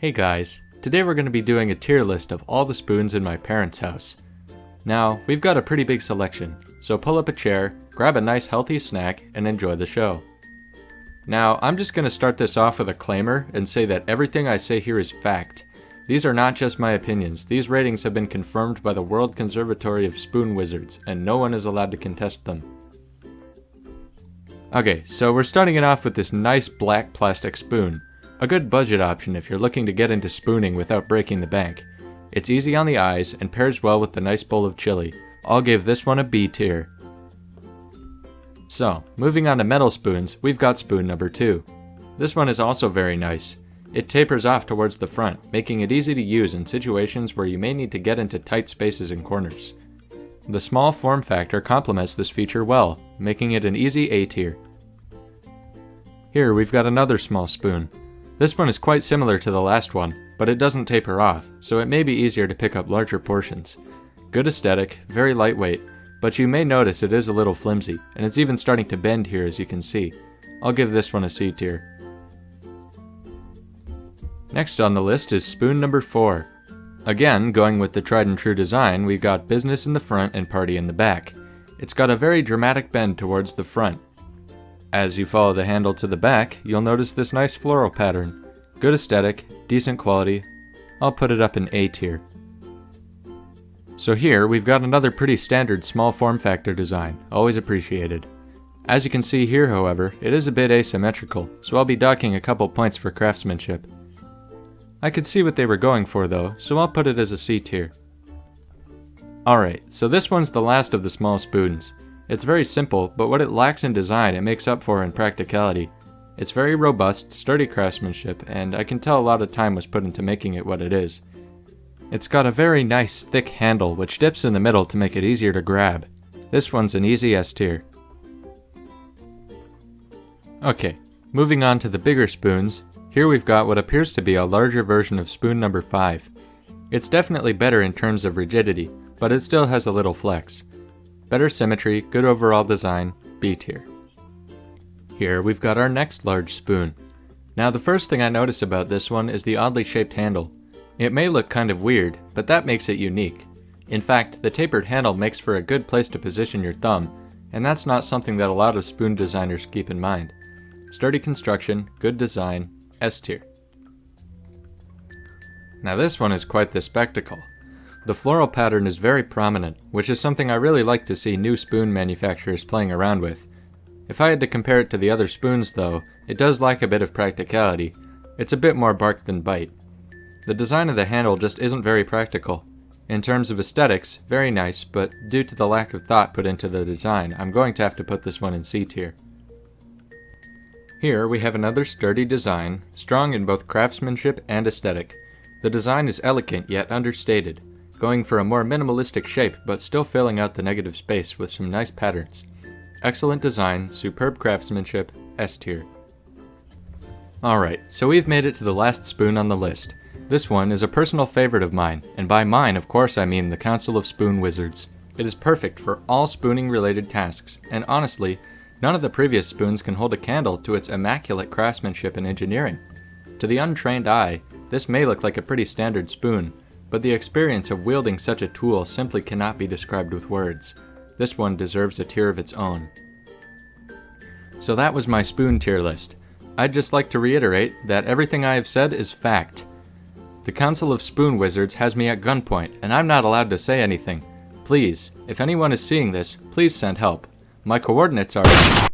Hey guys, today we're going to be doing a tier list of all the spoons in my parents' house. Now, we've got a pretty big selection, so pull up a chair, grab a nice healthy snack, and enjoy the show. Now, I'm just going to start this off with a claimer and say that everything I say here is fact. These are not just my opinions, these ratings have been confirmed by the World Conservatory of Spoon Wizards, and no one is allowed to contest them. Okay, so we're starting it off with this nice black plastic spoon. A good budget option if you're looking to get into spooning without breaking the bank. It's easy on the eyes and pairs well with the nice bowl of chili. I'll give this one a B tier. So, moving on to metal spoons, we've got spoon number 2. This one is also very nice. It tapers off towards the front, making it easy to use in situations where you may need to get into tight spaces and corners. The small form factor complements this feature well, making it an easy A tier. Here we've got another small spoon. This one is quite similar to the last one, but it doesn't taper off, so it may be easier to pick up larger portions. Good aesthetic, very lightweight, but you may notice it is a little flimsy, and it's even starting to bend here as you can see. I'll give this one a C tier. Next on the list is spoon number 4. Again, going with the tried and true design, we've got business in the front and party in the back. It's got a very dramatic bend towards the front. As you follow the handle to the back, you'll notice this nice floral pattern. Good aesthetic, decent quality. I'll put it up in A tier. So here, we've got another pretty standard small form factor design, always appreciated. As you can see here, however, it is a bit asymmetrical, so I'll be docking a couple points for craftsmanship. I could see what they were going for though, so I'll put it as a C tier. Alright, so this one's the last of the small spoons. It's very simple, but what it lacks in design it makes up for in practicality. It's very robust, sturdy craftsmanship, and I can tell a lot of time was put into making it what it is. It's got a very nice thick handle which dips in the middle to make it easier to grab. This one's an easy S tier. Okay, moving on to the bigger spoons. Here we've got what appears to be a larger version of spoon number 5. It's definitely better in terms of rigidity, but it still has a little flex. Better symmetry, good overall design, B tier. Here we've got our next large spoon. Now the first thing I notice about this one is the oddly shaped handle. It may look kind of weird, but that makes it unique. In fact, the tapered handle makes for a good place to position your thumb, and that's not something that a lot of spoon designers keep in mind. Sturdy construction, good design, S tier. Now this one is quite the spectacle. The floral pattern is very prominent, which is something I really like to see new spoon manufacturers playing around with. If I had to compare it to the other spoons though, it does lack a bit of practicality. It's a bit more bark than bite. The design of the handle just isn't very practical. In terms of aesthetics, very nice, but due to the lack of thought put into the design, I'm going to have to put this one in C tier. Here we have another sturdy design, strong in both craftsmanship and aesthetic. The design is elegant yet understated, going for a more minimalistic shape but still filling out the negative space with some nice patterns. Excellent design, superb craftsmanship, S tier. Alright, so we've made it to the last spoon on the list. This one is a personal favorite of mine, and by mine of course I mean the Council of Spoon Wizards. It is perfect for all spooning related tasks, and honestly, none of the previous spoons can hold a candle to its immaculate craftsmanship and engineering. To the untrained eye, this may look like a pretty standard spoon, but the experience of wielding such a tool simply cannot be described with words. This one deserves a tier of its own. So that was my spoon tier list. I'd just like to reiterate that everything I have said is fact. The Council of Spoon Wizards has me at gunpoint, and I'm not allowed to say anything. Please, if anyone is seeing this, please send help. My coordinates are